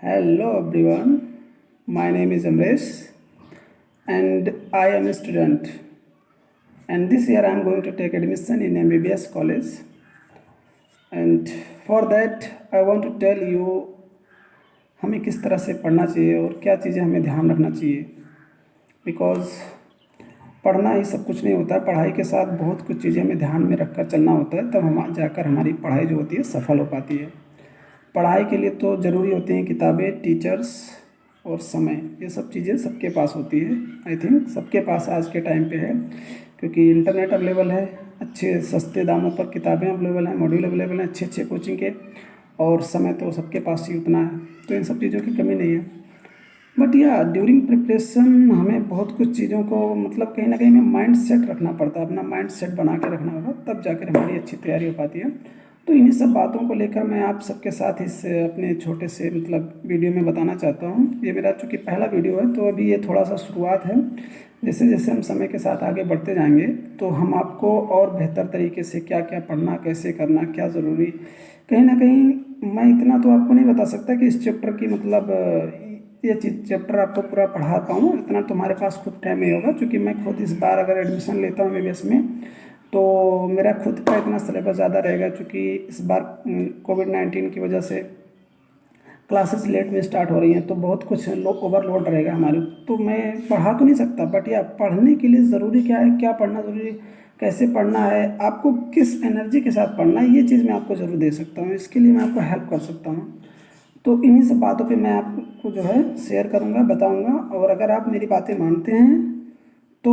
Hello everyone, my name is Amresh and I am a student, and this year I am going to take admission in MBBS college, and for that I want to tell you हमें किस तरह से पढ़ना चाहिए और क्या चीज़ें हमें ध्यान रखना चाहिए। बिकॉज़ पढ़ना ही सब कुछ नहीं होता है, पढ़ाई के साथ बहुत कुछ चीज़ें हमें ध्यान में रख कर चलना होता है, तब हम जाकर हमारी पढ़ाई जो होती है सफल हो पाती है। पढ़ाई के लिए तो ज़रूरी होती हैं किताबें, टीचर्स और समय। ये सब चीज़ें सबके पास होती है। आई थिंक सबके पास आज के टाइम पे है, क्योंकि इंटरनेट अवेलेबल है, अच्छे सस्ते दामों पर किताबें अवेलेबल हैं, मॉड्यूल अवेलेबल हैं अच्छे अच्छे कोचिंग के, और समय तो सबके पास ही उतना है, तो इन सब चीज़ों की कमी नहीं है। बट या ड्यूरिंग प्रिपरेशन हमें बहुत कुछ चीज़ों को मतलब कहीं ना कहीं हमें माइंड सेट रखना पड़ता है, अपना माइंड सेट बना के रखना होगा, तब जाकर हमारी अच्छी तैयारी हो पाती है। तो इन्हीं सब बातों को लेकर मैं आप सबके साथ इस अपने छोटे से मतलब वीडियो में बताना चाहता हूँ। ये मेरा चूँकि पहला वीडियो है, तो अभी ये थोड़ा सा शुरुआत है। जैसे जैसे हम समय के साथ आगे बढ़ते जाएंगे तो हम आपको और बेहतर तरीके से क्या क्या पढ़ना, कैसे करना, क्या ज़रूरी, कहीं ना कहीं मैं इतना तो आपको नहीं बता सकता कि इस चैप्टर की मतलब ये चैप्टर आपको पूरा पढ़ा पाऊँ, इतना तुम्हारे पास खुद टाइम नहीं होगा, क्योंकि मैं खुद इस बार अगर एडमिशन लेता हूँ MBBS में तो मेरा खुद का इतना सिलेबस ज़्यादा रहेगा, क्योंकि इस बार कोविड-19 की वजह से क्लासेस लेट में स्टार्ट हो रही हैं, तो बहुत कुछ ओवरलोड रहेगा हमारे, तो मैं पढ़ा तो नहीं सकता। बट या पढ़ने के लिए ज़रूरी क्या है, क्या पढ़ना ज़रूरी, कैसे पढ़ना है, आपको किस एनर्जी के साथ पढ़ना है, ये चीज़ मैं आपको ज़रूर दे सकता हूँ। इसके लिए मैं आपको हेल्प कर सकता हूँ। तो इन्हीं सब बातों पे मैं आपको जो है शेयर करूँगा, बताऊँगा, और अगर आप मेरी बातें मानते हैं तो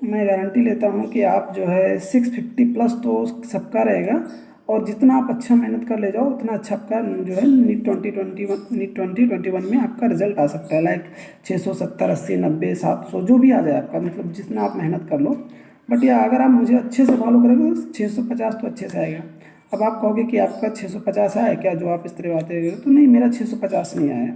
मैं गारंटी लेता हूँ कि आप जो है 650 प्लस तो सबका रहेगा, और जितना आप अच्छा मेहनत कर ले जाओ उतना अच्छा आपका जो है नीट 2021 में आपका रिजल्ट आ सकता है। लाइक 670, 80, 90, 700 जो भी आ जाए आपका, मतलब जितना आप मेहनत कर लो। बट या अगर आप मुझे अच्छे से फॉलो करोगे तो 650 तो अच्छे से आएगा। अब आप कहोगे कि आपका 650 आया क्या, जो आप इस तरह बातें करोगे, तो नहीं, मेरा 650 नहीं आया।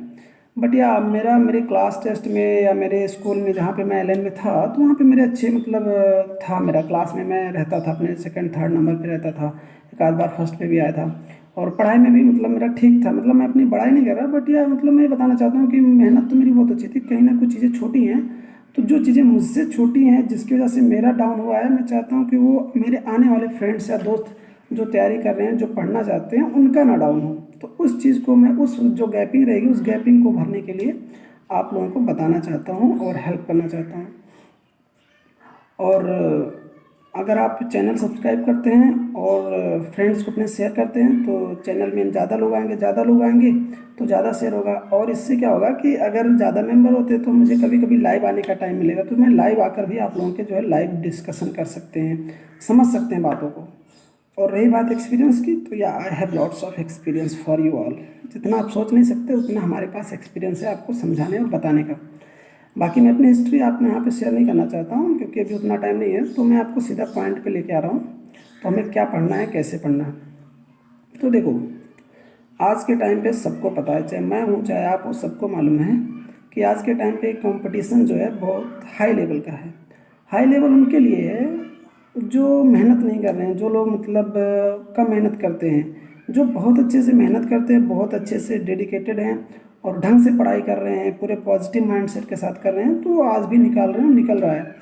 बट या मेरे क्लास टेस्ट में या मेरे स्कूल में जहाँ पे मैं LN में था, तो वहाँ पे मेरे अच्छे मतलब था, मेरा क्लास में मैं रहता था, अपने सेकंड थर्ड नंबर पे रहता था, एक आध बार फर्स्ट पे भी आया था, और पढ़ाई में भी मतलब मेरा ठीक था। मतलब मैं अपनी बड़ाई नहीं कर रहा, बट या मतलब मैं बताना चाहता हूँ कि मेहनत तो मेरी बहुत अच्छी थी। कहीं ना कुछ चीज़ें छोटी हैं, तो जो चीज़ें मुझसे छोटी हैं जिसकी वजह से मेरा डाउन हुआ है, मैं चाहता हूँ कि वो मेरे आने वाले फ्रेंड्स या दोस्त जो तैयारी कर रहे हैं, जो पढ़ना चाहते हैं, उनका ना डाउन हो। तो उस चीज़ को मैं, उस जो गैपिंग रहेगी, उस गैपिंग को भरने के लिए आप लोगों को बताना चाहता हूँ और हेल्प करना चाहता हूँ। और अगर आप चैनल सब्सक्राइब करते हैं और फ्रेंड्स को अपने शेयर करते हैं, तो चैनल में ज़्यादा लोग आएंगे, ज़्यादा लोग आएंगे तो ज़्यादा शेयर होगा, और इससे क्या होगा कि अगर ज़्यादा मेंबर होते हैं तो मुझे कभी कभी लाइव आने का टाइम मिलेगा, तो मैं लाइव आकर भी आप लोगों के जो है लाइव डिस्कशन कर सकते हैं, समझ सकते हैं बातों को। और रही बात एक्सपीरियंस की, तो या I have lots of experience for you all. जितना आप सोच नहीं सकते उतना हमारे पास एक्सपीरियंस है आपको समझाने और बताने का। बाकी मैं अपनी हिस्ट्री आप में यहाँ पे शेयर नहीं करना चाहता हूँ, क्योंकि अभी उतना टाइम नहीं है, तो मैं आपको सीधा पॉइंट पे लेके आ रहा हूँ। तो हमें क्या पढ़ना है, कैसे पढ़ना है। तो देखो, आज के टाइम पे सबको पता है, चाहे मैं हूँ चाहे आप हो, सबको मालूम है कि आज के टाइम पे कंपटीशन जो है बहुत हाई लेवल का है। हाई लेवल उनके लिए है जो मेहनत नहीं कर रहे हैं, जो लोग मतलब कम मेहनत करते हैं। जो बहुत अच्छे से मेहनत करते हैं, बहुत अच्छे से डेडिकेटेड हैं और ढंग से पढ़ाई कर रहे हैं, पूरे पॉजिटिव माइंडसेट के साथ कर रहे हैं, तो आज भी निकाल रहे हैं, निकल रहा है।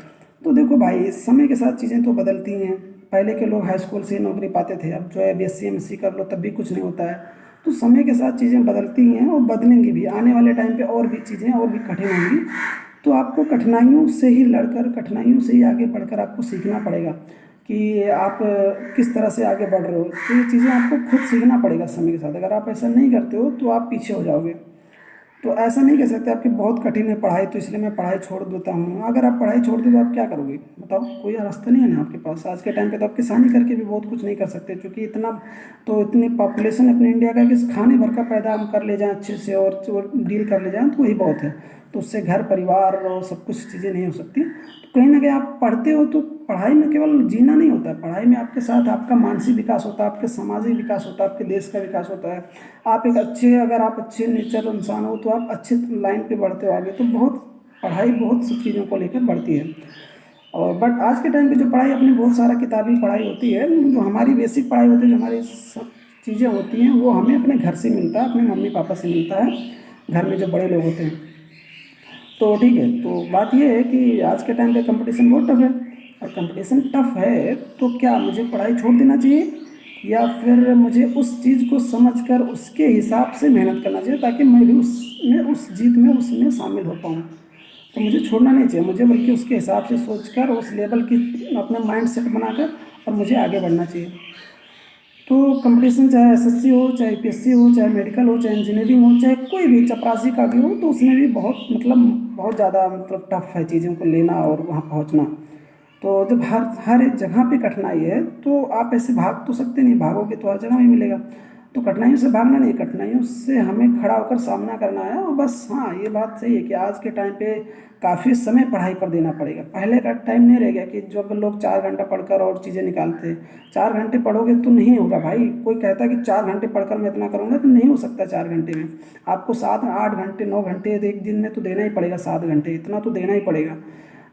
तो देखो भाई, समय के साथ चीज़ें तो बदलती हैं। पहले के लोग हाई स्कूल से ही नौकरी पाते थे, अब जो है BSc MSc कर लो तब भी कुछ नहीं होता है। तो समय के साथ चीज़ें बदलती हैं और बदलेंगी भी। आने वाले टाइम पे और भी चीज़ें और भी कठिन होंगी, तो आपको कठिनाइयों से ही लड़कर, कठिनाइयों से ही आगे बढ़कर आपको सीखना पड़ेगा कि आप किस तरह से आगे बढ़ रहे हो। तो ये चीज़ें आपको खुद सीखना पड़ेगा समय के साथ। अगर आप ऐसा नहीं करते हो तो आप पीछे हो जाओगे। तो ऐसा नहीं कह सकते आपकी बहुत कठिन है पढ़ाई तो इसलिए मैं पढ़ाई छोड़ देता हूँ। अगर आप पढ़ाई छोड़ दो तो आप क्या करोगे बताओ? कोई रास्ता नहीं है ना आपके पास। आज के टाइम पे तो आप किसानी करके भी बहुत कुछ नहीं कर सकते, क्योंकि इतनी पॉपुलेशन अपने इंडिया का कि खाने भर का पैदा हम कर ले जाएं अच्छे से और डील कर ले जाएं तो वही बहुत है। तो उससे घर परिवार और सब कुछ चीज़ें नहीं हो सकती। तो कहीं ना कहीं आप पढ़ते हो तो पढ़ाई में केवल जीना नहीं होता है, पढ़ाई में आपके साथ आपका मानसिक विकास होता है, आपके सामाजिक विकास होता है, आपके देश का विकास होता है। आप एक अच्छे, अगर आप अच्छे नेचर इंसान हो तो आप अच्छे लाइन पे बढ़ते हो आगे। तो बहुत पढ़ाई बहुत सी चीज़ों को लेकर बढ़ती है। और बट आज के टाइम पे जो पढ़ाई अपनी बहुत सारा किताबी पढ़ाई होती है, जो हमारी बेसिक पढ़ाई होती है, जो हमारी सब चीज़ें होती हैं, वो हमें अपने घर से मिलता है, अपने मम्मी पापा से मिलता है। घर में जो बड़े लोग होते हैं। तो ठीक है, तो बात ये है कि आज के टाइम पे कंपटीशन बहुत टफ है, और कंपटीशन टफ है तो क्या मुझे पढ़ाई छोड़ देना चाहिए, या फिर मुझे उस चीज़ को समझकर उसके हिसाब से मेहनत करना चाहिए, ताकि मैं भी उसमें, उस जीत में, उसमें शामिल हो पाऊँ। तो मुझे छोड़ना नहीं चाहिए, मुझे बल्कि उसके हिसाब से सोचकर, उस लेवल की अपना माइंड सेट बनाकर और मुझे आगे बढ़ना चाहिए। तो कंपटीशन चाहे एसएससी हो, चाहे यूपीएससी हो, चाहे मेडिकल हो, चाहे इंजीनियरिंग हो, चाहे कोई भी चपरासी का भी हो, तो उसमें भी बहुत मतलब बहुत ज़्यादा मतलब टफ है चीज़ों को लेना और वहाँ पहुँचना। तो जब हर हर एक जगह पे कठिनाई है, तो आप ऐसे भाग तो सकते नहीं, भागोगे तो हर जगह ही मिलेगा। तो कठिनाइयों से भागना नहीं, कठिनाइयों से हमें खड़ा होकर सामना करना है। और बस हाँ, ये बात सही है कि आज के टाइम पे काफ़ी समय पढ़ाई पर देना पड़ेगा। पहले का टाइम नहीं रह गया कि जब लोग 4 घंटा पढ़कर और चीज़ें निकालते। 4 घंटे पढ़ोगे तो नहीं होगा भाई। कोई कहता है कि 4 घंटे पढ़कर मैं इतना करूँगा, तो नहीं हो सकता 4 घंटे में। आपको 7 8 घंटे 9 घंटे एक दिन में तो देना ही पड़ेगा, 7 घंटे इतना तो देना ही पड़ेगा।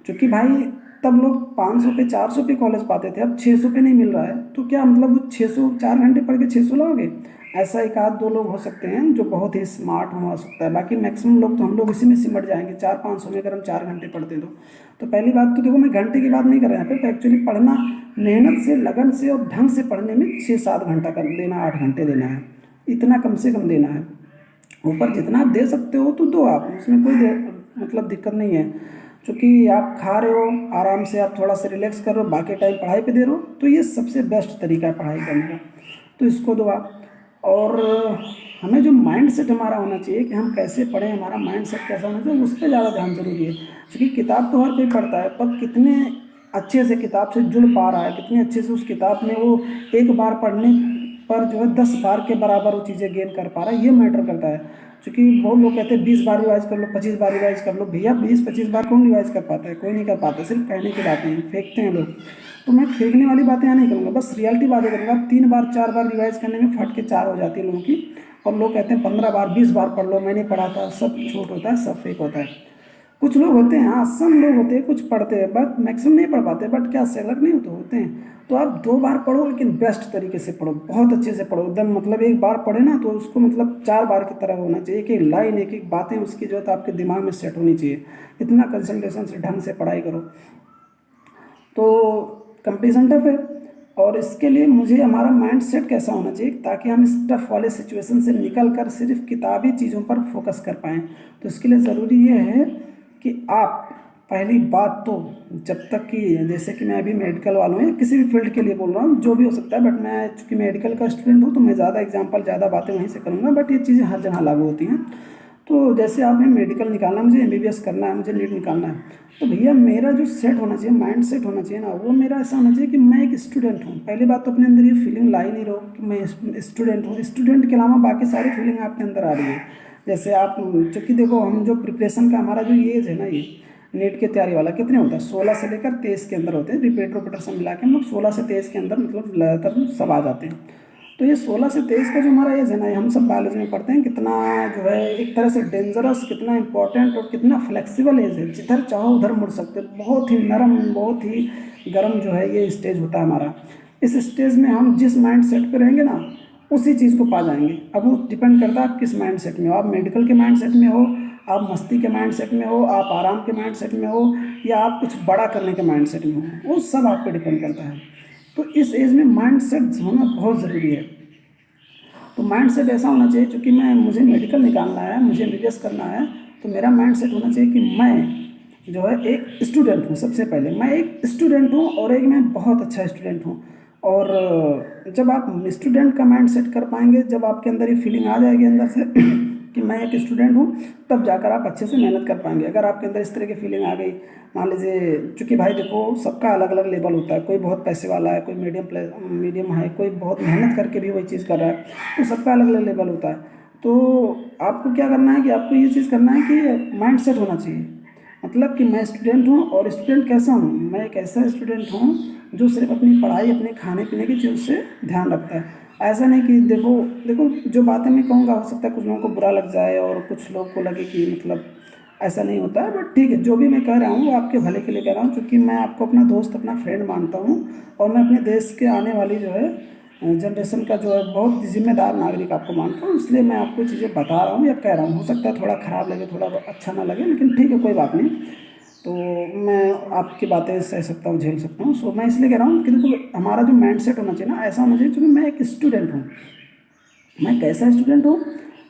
क्योंकि भाई तब लोग 500 पे 400 पे कॉलेज पाते थे, अब 600 पे नहीं मिल रहा है, तो क्या मतलब वो 600 4 घंटे पढ़ के 600 लाओगे? ऐसा एक आध दो लोग हो सकते हैं जो बहुत ही स्मार्ट हो सकता है, बाकी मैक्सिमम लोग तो हम लोग इसी में सिमट जाएंगे 400 500 में, अगर हम 4 घंटे पढ़ते हैं तो पहली बात तो देखो, मैं घंटे की बात नहीं कर रहा यहाँ पे, एक्चुअली पढ़ना मेहनत से, लगन से और ढंग से पढ़ने में 6 7 घंटा कर देना, 8 घंटे देना है, इतना कम से कम देना है। ऊपर जितना आप दे सकते हो तो दो, आप उसमें कोई मतलब दिक्कत नहीं है। क्योंकि आप खा रहे हो आराम से, आप थोड़ा सा रिलैक्स कर रहे हो, बाकी टाइम पढ़ाई पे दे रहे हो, तो ये सबसे बेस्ट तरीका है पढ़ाई करने का। तो इसको दो आप। और हमें जो माइंड सेट हमारा होना चाहिए कि हम कैसे पढ़ें, हमारा माइंड सेट कैसा होना चाहिए, उस पर ज़्यादा ध्यान जरूरी है। क्योंकि किताब तो हर कोई पढ़ता है, पर कितने अच्छे से किताब से जुड़ पा रहा है, कितने अच्छे से उस किताब में वो एक बार पढ़ने पर जो है 10 बार के बराबर वो चीज़ें गेन कर पा रहा है, ये मैटर करता है। क्योंकि बहुत लोग कहते हैं 20 बार रिवाइज कर लो, 25 बार रिवाइज कर लो। भैया 20 25 बार कौन रिवाइज कर पाता है? कोई नहीं कर पाता, सिर्फ कहने की बातें हैं, फेंकते हैं लोग। तो मैं फेंकने वाली बातें यहाँ नहीं करूँगा, बस रियलिटी बातें करूँगा। 3 बार 4 बार रिवाइज करने में फट के 4 हो जाती है लोगों की, और लोग कहते हैं 15 बार 20 बार पढ़ लो, मैंने पढ़ा था। सब झूठ होता है, सब फेक होता है। कुछ लोग होते हैं, हाँ सम लोग होते हैं कुछ पढ़ते हैं, बट मैक्सिमम नहीं पढ़ पाते, बट क्या सेलर नहीं होते, होते हैं। तो आप 2 बार पढ़ो, लेकिन बेस्ट तरीके से पढ़ो, बहुत अच्छे से पढ़ो एकदम। मतलब एक बार पढ़े ना तो उसको मतलब 4 बार की तरह होना चाहिए, एक एक लाइन, एक एक बातें उसकी जो है तो आपके दिमाग में सेट होनी चाहिए। इतना कंसंट्रेशन से ढंग से पढ़ाई करो। तो कंपटीशन टफ है, और इसके लिए मुझे हमारा माइंड सेट कैसा होना चाहिए ताकि हम इस टफ वाले सिचुएशन से निकल कर सिर्फ किताबी चीज़ों पर फोकस कर पाएँ। तो इसके लिए ज़रूरी ये है कि आप, पहली बात तो, जब तक कि जैसे कि मैं अभी मेडिकल वालों या किसी भी फील्ड के लिए बोल रहा हूँ, जो भी हो सकता है, बट मैं चूँकि मेडिकल का स्टूडेंट हूँ तो मैं ज़्यादा एग्जांपल, ज़्यादा बातें वहीं से करूँगा, बट ये चीज़ें हर जगह लागू होती हैं। तो जैसे आपने मेडिकल निकालना है, मुझे एमबीबीएस करना है, मुझे नीट निकालना है, तो भैया मेरा जो सेट होना चाहिए, माइंड सेट होना चाहिए ना, वो मेरा ऐसा होना चाहिए कि मैं एक स्टूडेंट हूँ। पहली बात तो अपने अंदर ये फीलिंग ला ही नहीं रहो कि मैं स्टूडेंट हूँ। स्टूडेंट के अलावा बाकी सारी फीलिंग आपके अंदर आ रही है। जैसे आप, चूँकि देखो हम जो प्रिपरेशन का हमारा जो एज है ना, ये नीट की तैयारी वाला कितने होता है, 16 से लेकर 23 के अंदर होते हैं। रिपीटर विपीटर सब मिला के हम लोग 16 से 23 के अंदर मतलब ज़्यादातर सब आ जाते हैं। तो ये 16 से 23 का जो हमारा एज है ना, ये हम सब बायोलॉजी में पढ़ते हैं, कितना जो है एक तरह से डेंजरस, कितना इंपॉर्टेंट और कितना फ्लेक्सिबल एज है। जिधर चाहो उधर मुड़ सकते हो, बहुत ही नरम, बहुत ही गर्म जो है ये स्टेज होता है हमारा। इस स्टेज में हम जिस माइंड सेट पे रहेंगे ना, उसी चीज़ को पा जाएंगे। अब वो डिपेंड करता है आप किस माइंड सेट में हो। आप मेडिकल के माइंड सेट में हो, आप मस्ती के माइंड सेट में हो, आप आराम के माइंड सेट में हो, या आप कुछ बड़ा करने के माइंड सेट में हो, वो सब आप पे डिपेंड करता है। तो इस एज में माइंड सेट होना बहुत ज़रूरी है। तो माइंड सेट ऐसा होना चाहिए, क्योंकि मुझे मेडिकल निकालना है, मुझे एमबीबीएस करना है, तो मेरा माइंड सेट होना चाहिए कि मैं जो है एक स्टूडेंट हूँ। सबसे पहले मैं एक स्टूडेंट हूँ, और एक मैं बहुत अच्छा स्टूडेंट हूँ। और जब आप स्टूडेंट का माइंड सेट कर पाएंगे, जब आपके अंदर ये फीलिंग आ जाएगी अंदर से कि मैं एक स्टूडेंट हूँ, तब जाकर आप अच्छे से मेहनत कर पाएंगे। अगर आपके अंदर इस तरह की फीलिंग आ गई, मान लीजिए, चूँकि भाई देखो सबका अलग अलग लेवल होता है, कोई बहुत पैसे वाला है, कोई मीडियम है, कोई बहुत मेहनत करके भी वही चीज़ कर रहा है, तो सबका अलग अलग लेवल होता है। तो आपको क्या करना है कि आपको ये चीज़ करना है कि माइंड सेट होना चाहिए। मतलब कि मैं स्टूडेंट हूँ, और स्टूडेंट कैसा हूँ, मैं एक ऐसा स्टूडेंट हूँ जो सिर्फ अपनी पढ़ाई, अपने खाने पीने की चीज़ से ध्यान रखता है। ऐसा नहीं कि देखो देखो जो बातें मैं कहूँगा, हो सकता है कुछ लोगों को बुरा लग जाए और कुछ लोगों को लगे कि मतलब ऐसा नहीं होता है, बट ठीक है, जो भी मैं कह रहा हूँ वो आपके भले के लिए कह रहा हूँ, क्योंकि मैं आपको अपना दोस्त, अपना फ्रेंड मानता हूँ, और मैं अपने देश के आने वाली जो है जनरेशन का जो है बहुत जिम्मेदार नागरिक आपको मानता हूँ, इसलिए मैं आपको चीज़ें बता रहा हूँ या कह रहा हूँ। हो सकता है थोड़ा ख़राब लगे, थोड़ा अच्छा ना लगे, लेकिन ठीक है, कोई बात नहीं। तो मैं आपकी बातें सह सकता हूँ, झेल सकता हूँ। सो मैं इसलिए कह रहा हूँ कि देखो, हमारा जो माइंड सेट होना चाहिए ना, ऐसा होना चाहिए, क्योंकि मैं एक स्टूडेंट हूँ। मैं कैसा स्टूडेंट हूँ?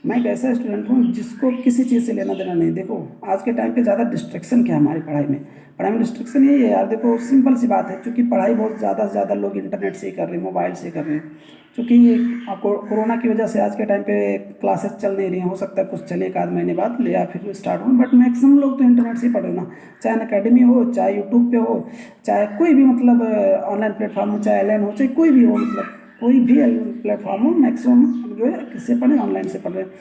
मैं एक ऐसा स्टूडेंट हूँ जिसको किसी चीज़ से लेना देना नहीं। देखो, आज के टाइम पे ज़्यादा डिस्ट्रैक्शन क्या है हमारी पढ़ाई में? पढ़ाई में डिस्ट्रैक्शन यही है यार। देखो, सिंपल सी बात है, क्योंकि पढ़ाई बहुत ज़्यादा से ज़्यादा लोग इंटरनेट से ही कर रहे हैं, मोबाइल से कर रहे हैं। क्योंकि कोरोना की वजह से आज के टाइम पे क्लासेस चल नहीं रही हैं। हो सकता है कुछ चले एक आध महीने बाद या फिर स्टार्ट हो, बट मैक्सिमम लोग तो इंटरनेट से ही पढ़ रहे हैं ना। चाहे अकेडमी हो, चाहे यूट्यूब पे हो, चाहे कोई भी मतलब ऑनलाइन प्लेटफॉर्म हो, चाहे एल हो, चाहे कोई भी हो, मतलब कोई भी प्लेटफॉर्म हो, मैक्सिमम जो है किससे पढ़े, ऑनलाइन से पढ़ रहे हैं।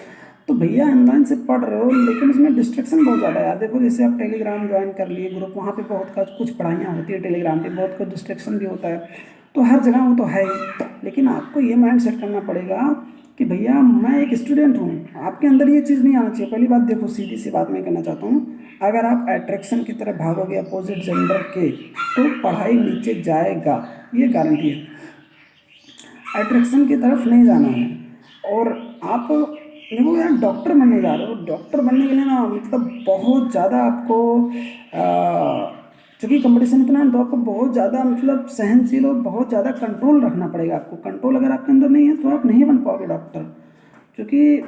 तो भैया, ऑनलाइन से पढ़ रहे हो, लेकिन उसमें डिस्ट्रैक्शन बहुत ज़्यादा है यार। देखो, जैसे आप टेलीग्राम ज्वाइन कर लिए ग्रुप, वहाँ पे बहुत कुछ पढ़ाइयाँ होती है टेलीग्राम पे, बहुत कुछ डिस्ट्रैक्शन भी होता है। तो हर जगह वो तो है ही, लेकिन आपको ये माइंड सेट करना पड़ेगा कि भैया मैं एक स्टूडेंट हूँ। आपके अंदर ये चीज़ नहीं आना चाहिए। पहली बात देखो, सीधी सी बात मैं कहना चाहता हूँ, अगर आप अट्रैक्शन की तरफ भागोगे अपोजिट जेंडर के, तो पढ़ाई नीचे जाएगा, ये गारंटी है। अट्रैक्शन की तरफ नहीं जाना है। और आप देखो यार, डॉक्टर बनने जा रहे हो, डॉक्टर बनने के लिए ना मतलब बहुत ज़्यादा आपको चूँकि कंपटीशन इतना है, तो आपको बहुत ज़्यादा मतलब सहनशील और बहुत ज़्यादा कंट्रोल रखना पड़ेगा आपको। कंट्रोल अगर आपके अंदर नहीं है तो आप नहीं बन पाओगे डॉक्टर। क्योंकि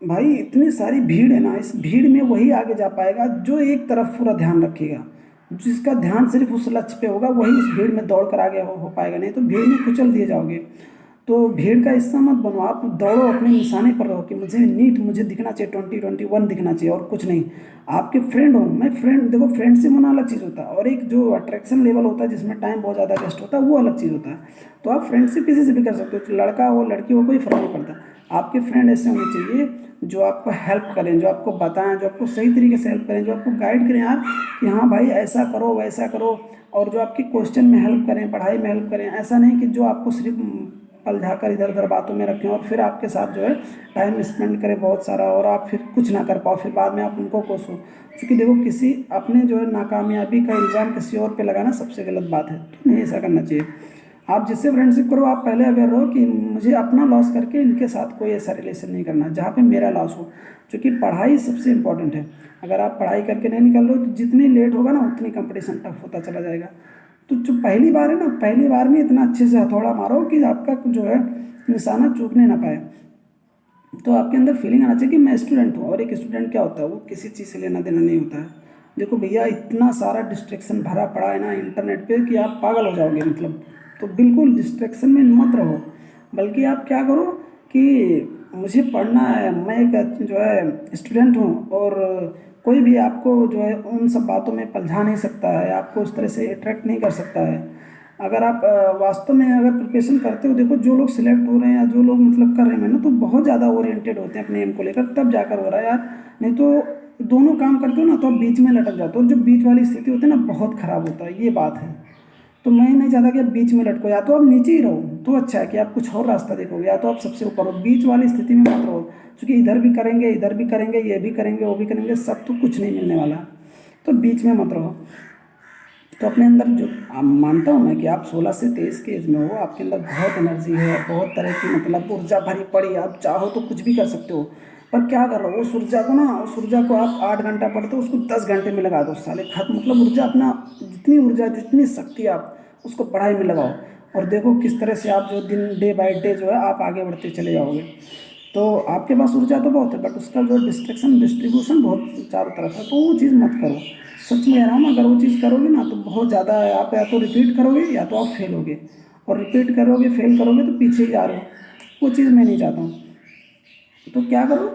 भाई, इतनी सारी भीड़ है ना, इस भीड़ में वही आगे जा पाएगा जो एक तरफ पूरा ध्यान रखेगा। जिसका ध्यान सिर्फ उस लक्ष्य पे होगा, वही इस भीड़ में दौड़ कर आगे हो पाएगा। नहीं तो भीड़ में कुचल दिए जाओगे। तो भीड़ का हिस्सा मत बनो, आप दौड़ो, अपने निशाने पर रहो कि मुझे नीट, मुझे दिखना चाहिए 2021 दिखना चाहिए, और कुछ नहीं। आपके फ्रेंड हो, मैं फ्रेंड, देखो फ्रेंडशिप होना अलग चीज़ होता है, और एक जो अट्रैक्शन लेवल होता है जिसमें टाइम बहुत ज़्यादा वेस्ट होता है, वो अलग चीज़ होता है। तो आप फ्रेंडशिप किसी से भी कर सकते हो, लड़का हो लड़की हो, कोई फर्क नहीं पड़ता। आपके फ्रेंड ऐसे होने चाहिए जो आपको हेल्प करें, जो आपको बताएं, जो आपको सही तरीके से हेल्प करें, जो आपको गाइड करें यार कि हाँ भाई ऐसा करो वैसा करो, और जो आपकी क्वेश्चन में हेल्प करें, पढ़ाई में हेल्प करें। ऐसा नहीं कि जो आपको सिर्फ पलझाकर इधर उधर बातों में रखें और फिर आपके साथ जो है टाइम स्पेंड करें बहुत सारा, और आप फिर कुछ ना कर पाओ, फिर बाद में आप उनको कोसो। क्योंकि देखो, किसी अपने जो है नाकामयाबी का इल्ज़ाम किसी और पे लगाना सबसे गलत बात है, तो नहीं ऐसा करना चाहिए। आप जिससे फ्रेंडशिप करो, आप पहले अवेयर रहो कि मुझे अपना लॉस करके इनके साथ कोई ऐसा रिलेशन नहीं करना जहाँ पे मेरा लॉस हो। क्योंकि पढ़ाई सबसे इम्पोर्टेंट है। अगर आप पढ़ाई करके नहीं निकल रहे हो, तो जितनी लेट होगा ना उतनी कंपटीशन टफ होता चला जाएगा। तो जो पहली बार है ना, पहली बार में इतना अच्छे से हथौड़ा मारो कि आपका जो है निशाना चूकने ना पाए। तो आपके अंदर फीलिंग आना चाहिए कि मैं स्टूडेंट हूँ। और एक स्टूडेंट क्या होता है, वो किसी चीज़ से लेना देना नहीं होता है। देखो भैया, इतना सारा डिस्ट्रैक्शन भरा पड़ा है ना इंटरनेट पे कि आप पागल हो जाओगे मतलब। तो बिल्कुल डिस्ट्रैक्शन में मत रहो, बल्कि आप क्या करो कि मुझे पढ़ना है, मैं एक जो है स्टूडेंट हूँ, और कोई भी आपको जो है उन सब बातों में पलझा नहीं सकता है, आपको उस तरह से अट्रैक्ट नहीं कर सकता है। अगर आप वास्तव में अगर प्रिपरेशन करते हो, देखो जो लोग सिलेक्ट हो रहे हैं या जो लोग मतलब कर रहे हैं मेहनत, तो बहुत ज़्यादा ओरिएंटेड होते हैं अपने एम को लेकर, तब जाकर हो रहा है यार। नहीं तो दोनों काम करते हो ना, तो आप बीच में लटक जाते हो, और जो बीच वाली स्थिति होती है ना, बहुत ख़राब होता है, ये बात है। तो मैं नहीं चाहता कि आप बीच में लटको, या तो आप नीचे ही रहो तो अच्छा है कि आप कुछ और रास्ता देखोगे, या तो आप सबसे ऊपर हो। बीच वाली स्थिति में मत रहो, क्योंकि इधर भी करेंगे, इधर भी करेंगे, ये भी करेंगे, वो भी करेंगे, सब तो कुछ नहीं मिलने वाला। तो बीच में मत रहो। तो अपने अंदर जो मानता हूँ मैं कि आप 16 से 23 के एज में हो, आपके अंदर बहुत एनर्जी है, बहुत तरह की मतलब ऊर्जा भरी पड़ी, आप चाहो तो कुछ भी कर सकते हो। पर क्या कर रहे हो, उस ऊर्जा को ना, उस ऊर्जा को आप 8 घंटा पढ़ते हो, उसको 10 घंटे में लगा दो साले, खत्म। मतलब ऊर्जा अपना, जितनी ऊर्जा, जितनी शक्ति आप उसको पढ़ाई में लगाओ, और देखो किस तरह से आप जो दिन डे बाय डे जो है आप आगे बढ़ते चले जाओगे। तो आपके पास ऊर्जा तो बहुत है, बट उसका जो डिस्ट्रैक्शन डिस्ट्रीब्यूशन बहुत चारों तरफ है, तो वो चीज़ मत करो। सच में कह रहा हूँ, अगर वो चीज़ करोगे ना तो बहुत ज़्यादा आप या तो रिपीट करोगे या तो आप फेल होगे, और रिपीट करोगे फेल करोगे तो पीछे ही जा रहे हो। वो चीज़ मैं नहीं चाहता हूँ। तो क्या करो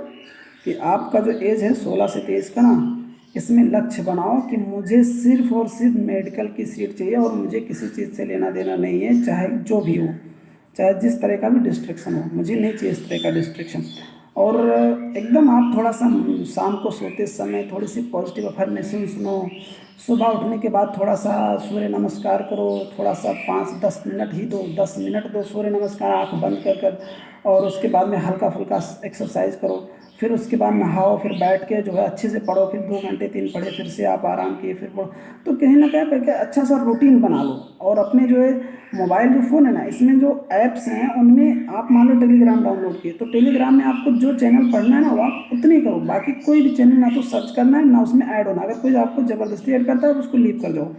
कि आपका जो एज है 16 से 23 का ना, इसमें लक्ष्य बनाओ कि मुझे सिर्फ और सिर्फ मेडिकल की सीट चाहिए, और मुझे किसी चीज़ से लेना देना नहीं है, चाहे जो भी हो, चाहे जिस तरह का भी डिस्ट्रैक्शन हो, मुझे नहीं चाहिए इस तरह का डिस्ट्रैक्शन। और एकदम आप थोड़ा सा शाम को सोते समय थोड़ी सी पॉजिटिव अफर्मेशन सुनो, सुबह उठने के बाद थोड़ा सा सूर्य नमस्कार करो, थोड़ा सा 5-10 मिनट ही दो, 10 मिनट दो सूर्य नमस्कार आँख बंद कर कर, और उसके बाद में हल्का फुल्का एक्सरसाइज करो। फिर उसके बाद नहाओ, फिर बैठ के जो है अच्छे से पढ़ो, फिर 2 घंटे 3 पढ़े, फिर से आप आराम किए, फिर पढ़ो। तो कहीं ना कहीं करके अच्छा सा रूटीन बना लो। और अपने जो है मोबाइल जो फ़ोन है ना, इसमें जो ऐप्स हैं उनमें आप मान लो टेलीग्राम डाउनलोड किए, तो टेलीग्राम में आपको जो चैनल पढ़ना है ना वो आप उतने ही करो। बाकी कोई भी चैनल ना तो सर्च करना है ना उसमें ऐड होना। अगर कोई आपको ज़बरदस्ती ऐड करता है तो उसको लीव कर दो।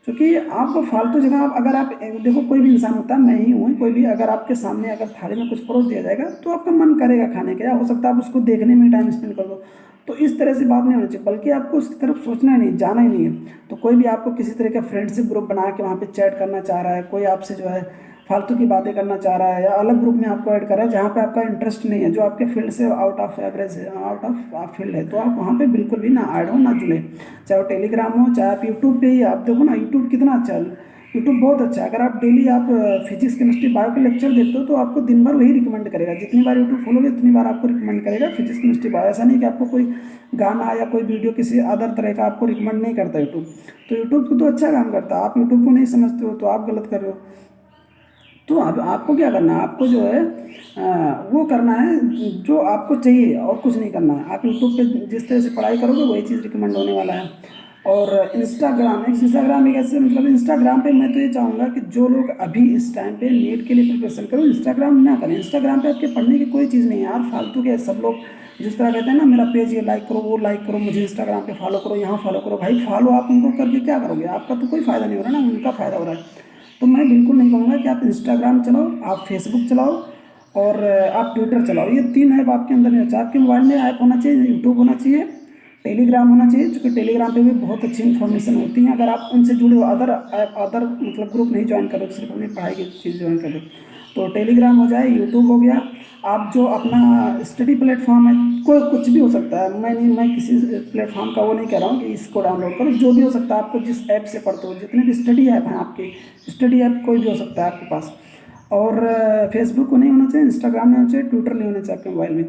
क्योंकि आपको फालतू जगह अगर आप देखो, कोई भी इंसान होता है, मैं ही हूँ, कोई भी अगर आपके सामने अगर थाली में कुछ परोस दिया जाएगा तो आपका मन करेगा खाने का, या हो सकता है आप उसको देखने में टाइम स्पेंड कर दो। तो इस तरह से बात नहीं होनी चाहिए, बल्कि आपको उसकी तरफ सोचना ही नहीं, जाना ही नहीं है। तो कोई भी आपको किसी तरह का फ्रेंडशिप ग्रुप बना के वहाँ पे चैट करना चाह रहा है, कोई आपसे जो है फालतू की बातें करना चाह रहा है, या अलग ग्रुप में आपको ऐड कर रहा है जहाँ पे आपका इंटरेस्ट नहीं है, जो आपके फील्ड से आउट ऑफ एवरेज है, आउट ऑफ फील्ड है, तो आप वहाँ पे बिल्कुल भी ना ऐड हो, ना जुड़े। चाहे वो टेलीग्राम हो, चाहे आप यूट्यूब पे ही आप देखो ना, यूट्यूब कितना अच्छा है, यूट्यूब बहुत अच्छा है। अगर आप डेली आप फिजिक्स केमिस्ट्री बायो के लेक्चर देखते हो तो आपको दिन भर वही रिकमेंड करेगा। जितनी बार यूट्यूब खोलोगे उतनी बार आपको रिकमेंड करेगा फिजिक्स केमिस्ट्री बायो। ऐसा नहीं कि आपको कोई गाना या कोई वीडियो किसी अदर तरह का आपको रिकमेंड नहीं करता यूट्यूब। तो यूट्यूब तो अच्छा काम करता है, आप यूट्यूब को नहीं समझते हो तो आप गलत कर रहे हो। तो अब आपको क्या करना है, आपको जो है वो करना है जो आपको चाहिए, और कुछ नहीं करना है। आप यूट्यूब पे जिस तरह से पढ़ाई करोगे वही चीज़ रिकमेंड होने वाला है। और इंस्टाग्राम एक ऐसे, मतलब इंस्टाग्राम पे मैं तो ये चाहूँगा कि जो लोग अभी इस टाइम पे नीट के लिए प्रिपरेशन करो, इंस्टाग्राम ना करें। इंस्टाग्राम पे आपके पढ़ने की कोई चीज़ नहीं है यार, फालतू के सब लोग जिस तरह कहते हैं ना, मेरा पेज ये लाइक करो, वो लाइक करो, मुझे इंस्टाग्राम पे फॉलो करो, यहाँ फॉलो करो। भाई फॉलो आप उनको करके क्या करोगे, आपका तो कोई फ़ायदा नहीं हो रहा ना, उनका फ़ायदा हो रहा है। तो मैं बिल्कुल नहीं कहूँगा कि आप इंस्टाग्राम चलाओ, आप फेसबुक चलाओ, और आप ट्विटर चलाओ। ये 3 ऐप आपके अंदर नहीं होना चाहिए। आपके मोबाइल में ऐप होना चाहिए, यूट्यूब होना चाहिए, टेलीग्राम होना चाहिए, क्योंकि टेलीग्राम पे भी बहुत अच्छी इन्फॉर्मेशन होती है। अगर आप उनसे जुड़े हो, अदर ऐप अदर मतलब ग्रुप नहीं ज्वाइन करो, सिर्फ अपनी पढ़ाई की चीज़ ज्वाइन करो, तो टेलीग्राम हो जाए, यूट्यूब हो गया। आप जो अपना स्टडी प्लेटफॉर्म है, कोई कुछ भी हो सकता है, मैं किसी प्लेटफॉर्म का वो नहीं कह रहा हूँ कि इसको डाउनलोड करो, जो भी हो सकता है। आपको जिस ऐप से पढ़ते हो, जितने भी स्टडी ऐप हैं आपके, स्टडी ऐप कोई भी हो सकता है आपके पास। और फेसबुक को नहीं होना चाहिए, इंस्टाग्राम नहीं होना चाहिए, ट्विटर नहीं होना चाहिए आपके मोबाइल में।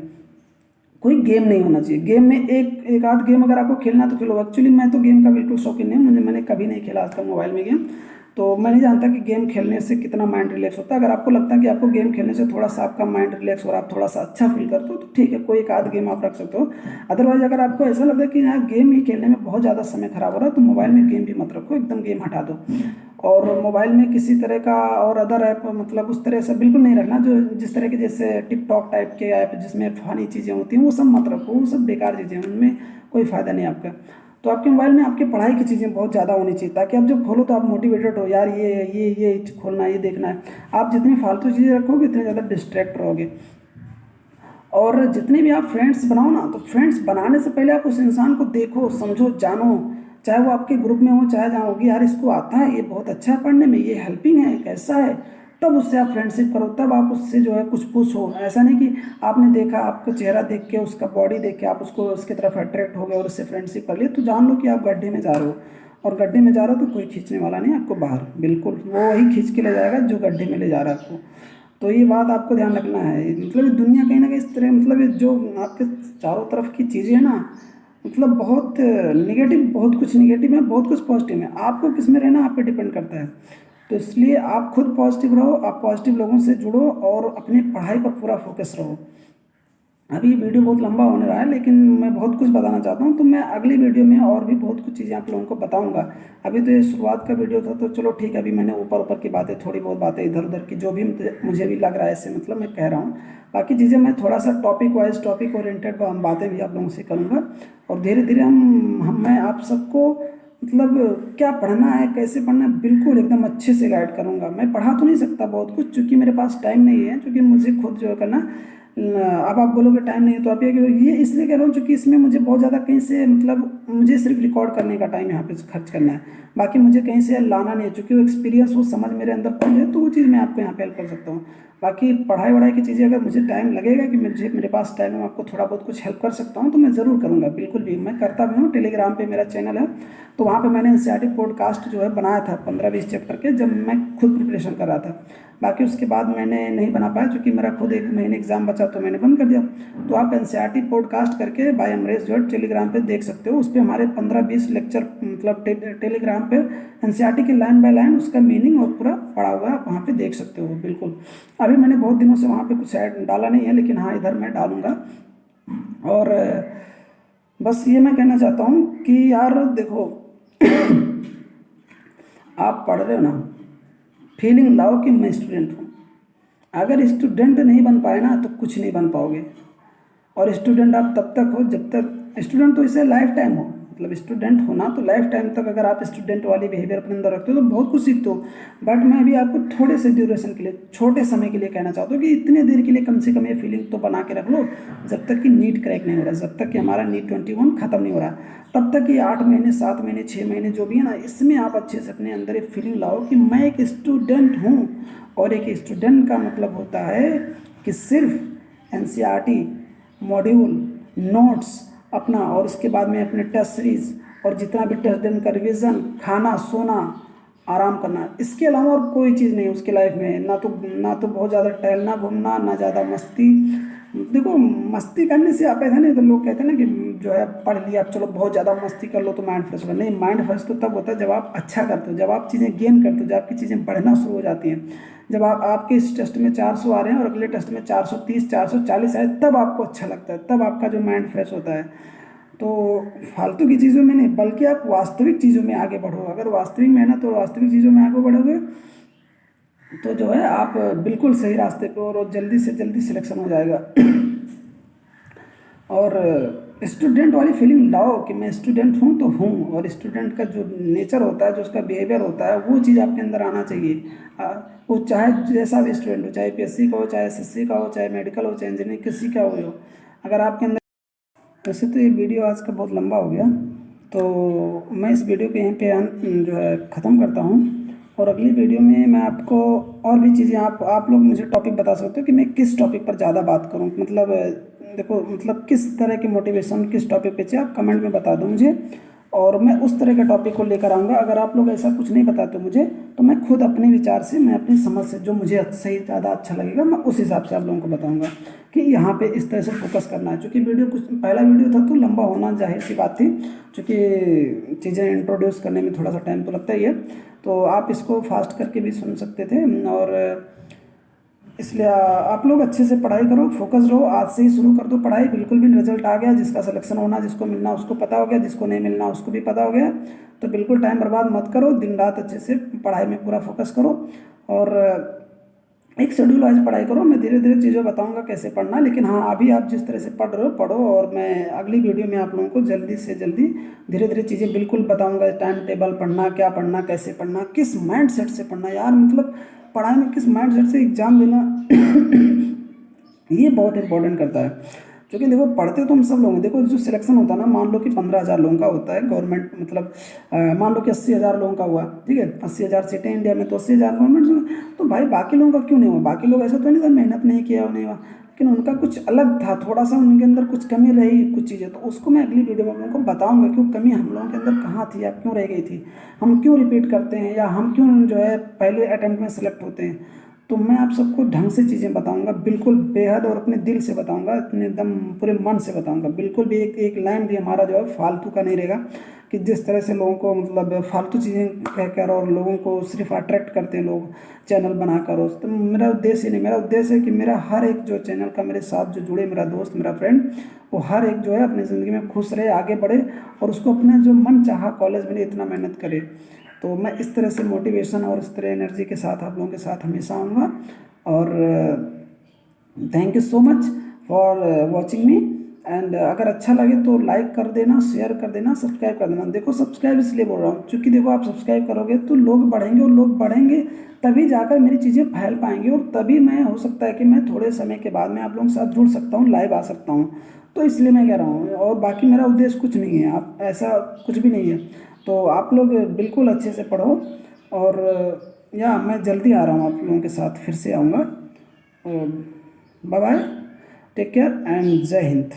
कोई गेम नहीं होना चाहिए। गेम में एक एक आध गेम अगर आपको खेलना है तो खेलो। एक्चुअली मैं तो गेम का बिल्कुल शौकीन नहीं हूँ, मैंने कभी नहीं खेला आज तक मोबाइल में गेम। तो मैं नहीं जानता कि गेम खेलने से कितना माइंड रिलैक्स होता है। अगर आपको लगता है कि आपको गेम खेलने से थोड़ा सा आपका माइंड रिलैक्स हो रहा है, आप थोड़ा सा अच्छा फील करते हो, तो ठीक है, कोई एक आध गेम आप रख सकते हो। अदरवाइज अगर आपको ऐसा लगता है कि यहाँ गेम ही खेलने में बहुत ज़्यादा समय खराब हो रहा है, तो मोबाइल में गेम भी मत रखो, एकदम गेम हटा दो। और मोबाइल में किसी तरह का और अदर ऐप, मतलब उस तरह से बिल्कुल नहीं रखना, जो जिस तरह के जैसे टिकटॉक टाइप के ऐप जिसमें फ़नी चीज़ें होती हैं, वो सब मत रखो, वो सब बेकार चीज़ें हैं, उनमें कोई फ़ायदा नहीं आपका। तो आपके मोबाइल में आपकी पढ़ाई की चीज़ें बहुत ज़्यादा होनी चाहिए, ताकि आप जब खोलो तो आप मोटिवेटेड हो, यार ये खोलना है, ये देखना है। आप जितनी फालतू चीज़ें रखोगे उतने ज़्यादा डिस्ट्रैक्ट रहोगे। और जितने भी आप फ्रेंड्स बनाओ ना, तो फ्रेंड्स बनाने से पहले आप उस इंसान को देखो, समझो, जानो। चाहे वो आपके ग्रुप में हो, चाहे जहाँ होगी, यार इसको आता है, ये बहुत अच्छा है पढ़ने में, ये हेल्पिंग है, कैसा है, तब उससे आप फ्रेंडशिप करो, तब आप उससे जो है कुछ पूछो। ऐसा नहीं कि आपने देखा, आपका चेहरा देख के, उसका बॉडी देख के आप उसको उसकी तरफ अट्रैक्ट हो गए और उससे फ्रेंडशिप कर लिए, तो जान लो कि आप गड्ढे में जा रहे हो। और गड्ढे में जा रहे हो तो कोई खींचने वाला नहीं आपको बाहर, बिल्कुल वो वही खींच के ले जाएगा जो गड्ढे में ले जा रहा है आपको। तो ये बात आपको ध्यान रखना है। मतलब ये दुनिया कहीं ना कहीं इस तरह, मतलब ये जो आपके चारों तरफ की चीज़ें हैं ना, मतलब बहुत निगेटिव, बहुत कुछ निगेटिव है, बहुत कुछ पॉजिटिव है। आपको किस में रहना आप पे डिपेंड करता है। तो इसलिए आप खुद पॉजिटिव रहो, आप पॉजिटिव लोगों से जुड़ो, और अपनी पढ़ाई पर पूरा फोकस रहो। अभी वीडियो बहुत लंबा होने रहा है, लेकिन मैं बहुत कुछ बताना चाहता हूँ, तो मैं अगली वीडियो में और भी बहुत कुछ चीज़ें आप लोगों को बताऊँगा। अभी तो ये शुरुआत का वीडियो था, तो चलो ठीक है, अभी मैंने ऊपर ऊपर की बातें, थोड़ी बहुत बातें इधर उधर की, जो भी मुझे भी लग रहा है ऐसे, मतलब मैं कह रहा हूँ। बाकी चीज़ें मैं थोड़ा सा टॉपिक वाइज, टॉपिक ओरिएंटेड बातें भी आप लोगों से करूँगा। और धीरे धीरे मैं आप सबको, मतलब क्या पढ़ना है, कैसे पढ़ना है, बिल्कुल एकदम अच्छे से गाइड करूँगा। मैं पढ़ा तो नहीं सकता बहुत कुछ, क्योंकि मेरे पास टाइम नहीं है, क्योंकि मुझे खुद जो है करना। अब आप बोलोगे टाइम नहीं है, तो आप ये इसलिए कह रहा हूँ क्योंकि इसमें मुझे बहुत ज़्यादा कहीं से, मतलब मुझे सिर्फ रिकॉर्ड करने का टाइम यहाँ पे खर्च करना है। बाकी मुझे कहीं से लाना नहीं है, क्योंकि वो एक्सपीरियंस, वो समझ मेरे अंदर पहुँच है, तो वो चीज़ मैं आपको यहाँ पे हेल्प कर सकता हूँ। बाकी पढ़ाई वढ़ाई की चीज़ें अगर मुझे टाइम लगेगा कि मेरे पास टाइम है, मैं आपको थोड़ा बहुत कुछ हेल्प कर सकता हूँ तो मैं ज़रूर करूँगा, बिल्कुल भी मैं करता भी हूँ। टेलीग्राम पे मेरा चैनल है, तो वहाँ पे मैंने एनसीईआरटी पॉडकास्ट जो है बनाया था 15-20 चैप्टर के, जब मैं खुद प्रिपरेशन कर रहा था। बाकी उसके बाद मैंने नहीं बना पाया क्योंकि मेरा खुद 1 महीने एग्ज़ाम बचा तो मैंने बंद कर दिया। तो आप एनसीईआरटी पॉडकास्ट करके बाय अमरेश जो है टेलीग्राम पे देख सकते हो। उस पर हमारे 15-20 लेक्चर मतलब टेलीग्राम पे एनसीईआरटी की लाइन बाय लाइन उसका मीनिंग और पूरा पढ़ा हुआ है, आप वहाँ पे देख सकते हो बिल्कुल। अभी मैंने बहुत दिनों से वहाँ पे कुछ ऐड डाला नहीं है, लेकिन हाँ इधर मैं डालूँगा। और बस ये मैं कहना चाहता हूँ कि यार देखो, आप पढ़ रहे हो ना, फीलिंग लाओ कि मैं स्टूडेंट हूँ। अगर स्टूडेंट नहीं बन पाए ना तो कुछ नहीं बन पाओगे। और स्टूडेंट आप तब तक हो जब तक, स्टूडेंट तो इसे लाइफ टाइम हो, मतलब स्टूडेंट होना तो लाइफ टाइम तक अगर आप स्टूडेंट वाली बिहेवियर अपने अंदर रखते हो तो बहुत कुछ सीखते हो। बट मैं अभी आपको थोड़े से ड्यूरेशन के लिए, छोटे समय के लिए कहना चाहता हूँ कि इतने देर के लिए कम से कम ये फीलिंग तो बना के रख लो, जब तक कि नीट क्रैक नहीं हो रहा, जब तक कि हमारा नीट 21 खत्म नहीं हो रहा, तब तक कि 8 महीने 7 महीने 6 महीने जो भी है ना, इसमें आप अच्छे से अपने अंदर एक फीलिंग लाओ कि मैं एक स्टूडेंट हूँ। और एक स्टूडेंट का मतलब होता है कि सिर्फ एनसीईआरटी मॉड्यूल, नोट्स अपना, और उसके बाद में अपने टेस्ट सीरीज और जितना भी टेस्ट दिन का रिवीजन, खाना सोना आराम करना, इसके अलावा और कोई चीज़ नहीं उसकी लाइफ में। ना तो बहुत ज़्यादा टहलना घूमना, ना ज़्यादा मस्ती। देखो मस्ती करने से आप ऐसा नहीं, तो लोग कहते हैं ना कि जो है पढ़ लिया अब चलो बहुत ज़्यादा मस्ती कर लो तो माइंड फ्रेश होगा। नहीं, माइंड फ्रेश तो तब होता है जब आप अच्छा करते हो, जब आप चीज़ें गेन करते हो, जब आपकी चीज़ें बढ़ना शुरू हो जाती हैं। जब आपके इस टेस्ट में 400 आ रहे हैं और अगले टेस्ट में 430 440 आए, तब आपको अच्छा लगता है, तब आपका जो माइंड फ्रेश होता है। तो फालतू की चीज़ों में नहीं, बल्कि आप वास्तविक चीज़ों में आगे बढ़ो। अगर वास्तविक मेहनत और वास्तविक चीज़ों में आगे बढ़ोगे तो जो है आप बिल्कुल सही रास्ते पे हो और जल्दी से जल्दी सिलेक्शन हो जाएगा। और स्टूडेंट वाली फीलिंग लाओ कि मैं स्टूडेंट हूँ तो हूँ, और स्टूडेंट का जो नेचर होता है, जो उसका बिहेवियर होता है, वो चीज़ आपके अंदर आना चाहिए। वो चाहे जैसा भी स्टूडेंट हो, चाहे पीएससी का हो, चाहे एसएससी का हो, चाहे मेडिकल हो, चाहे इंजीनियरिंग, किसी का हो, अगर आपके अंदर। वैसे तो ये वीडियो आज का बहुत लंबा हो गया, तो मैं इस वीडियो को यहीं पे जो है ख़त्म करता हूँ। और अगली वीडियो में मैं आपको और भी चीज़ें, आप लोग मुझे टॉपिक बता सकते हो कि मैं किस टॉपिक पर ज़्यादा बात करूँ, मतलब देखो मतलब किस तरह की मोटिवेशन किस टॉपिक पे चाहिए, आप कमेंट में बता दो मुझे, और मैं उस तरह के टॉपिक को लेकर आऊँगा। अगर आप लोग ऐसा कुछ नहीं बताते मुझे, तो मैं खुद अपने विचार से, मैं अपनी समझ से, जो मुझे सही ज़्यादा अच्छा लगेगा, मैं उस हिसाब से आप लोगों को बताऊँगा कि यहाँ पे इस तरह से फोकस करना है। क्योंकि वीडियो कुछ पहला वीडियो था तो लंबा होना जाहिर सी बात थी, क्योंकि चीज़ें इंट्रोड्यूस करने में थोड़ा सा टाइम तो लगता ही है। तो आप इसको फास्ट करके भी सुन सकते थे, और इसलिए आप लोग अच्छे से पढ़ाई करो, फोकस रहो, आज से ही शुरू कर दो पढ़ाई। बिल्कुल भी रिजल्ट आ गया, जिसका सिलेक्शन होना, जिसको मिलना उसको पता हो गया, जिसको नहीं मिलना उसको भी पता हो गया, तो बिल्कुल टाइम बर्बाद मत करो, दिन रात अच्छे से पढ़ाई में पूरा फोकस करो, और एक शेड्यूल वाइज पढ़ाई करो। मैं धीरे धीरे चीज़ें बताऊंगा कैसे पढ़ना, लेकिन हाँ अभी आप जिस तरह से पढ़ रहे हो पढ़ो, और मैं अगली वीडियो में आप लोगों को जल्दी से जल्दी धीरे धीरे चीज़ें बिल्कुल बताऊंगा, टाइम टेबल, पढ़ना क्या पढ़ना, कैसे पढ़ना, किस माइंड सेट से पढ़ना। यार मतलब पढ़ाई में किस माइंड सेट से एग्जाम देना ये बहुत इंपॉर्टेंट करता है। क्योंकि देखो पढ़ते तो हम सब लोग हैं, देखो जो सिलेक्शन होता है ना, मान लो कि 15,000 लोगों का होता है गवर्नमेंट, मतलब मान लो कि 80,000 लोगों का हुआ, ठीक है, 80,000 सीटें इंडिया में, तो 80,000 गवर्नमेंट। तो भाई बाकी लोगों का क्यों नहीं हुआ? बाकी लोग ऐसा तो नहीं था मेहनत नहीं किया और नहीं हुआ, लेकिन उनका कुछ अलग था, थोड़ा सा उनके अंदर कुछ कमी रही कुछ चीज़ें, तो उसको मैं अगली वीडियो में आप लोगों को बताऊंगा कि वो कमी हम लोगों के अंदर कहाँ थी या क्यों रह गई थी, हम क्यों रिपीट करते हैं, या हम क्यों जो है पहले अटैम्प्ट में सेलेक्ट होते हैं। तो मैं आप सबको ढंग से चीज़ें बताऊंगा, बिल्कुल बेहद, और अपने दिल से बताऊंगा, अपने एकदम पूरे मन से बताऊंगा। बिल्कुल भी एक एक लाइन भी हमारा जो है फालतू का नहीं रहेगा, कि जिस तरह से लोगों को मतलब फालतू चीज़ें कहकर और लोगों को सिर्फ अट्रैक्ट करते हैं लोग चैनल बनाकर। उस तो मेरा उद्देश्य ही नहीं, मेरा उद्देश्य है कि मेरा हर एक जो चैनल का मेरे साथ जो जुड़े, मेरा दोस्त मेरा फ्रेंड, वो हर एक जो है अपनी ज़िंदगी में खुश रहे, आगे बढ़े, और उसको अपना जो मन चाहा कॉलेज में इतना मेहनत करे। तो मैं इस तरह से मोटिवेशन और इस तरह एनर्जी के साथ आप लोगों के साथ हमेशा आऊँगा। और thank you so much for watching me. And अगर अच्छा लगे तो लाइक कर देना, शेयर कर देना, सब्सक्राइब कर देना। देखो सब्सक्राइब इसलिए बोल रहा हूँ क्योंकि देखो आप सब्सक्राइब करोगे तो लोग बढ़ेंगे, और लोग बढ़ेंगे तभी जाकर मेरी चीज़ें फैल पाएंगी, और तभी मैं, हो सकता है कि मैं थोड़े समय के बाद में आप लोगों के साथ जुड़ सकता हूँ, लाइव आ सकता हूँ। तो इसलिए मैं कह रहा हूँ, और बाकी मेरा उद्देश्य कुछ नहीं है, आप ऐसा कुछ भी नहीं है। तो आप लोग बिल्कुल अच्छे से पढ़ो, और या मैं जल्दी आ रहा हूँ आप लोगों के साथ, फिर से आऊँगा। Bye bye, take care and जय हिंद।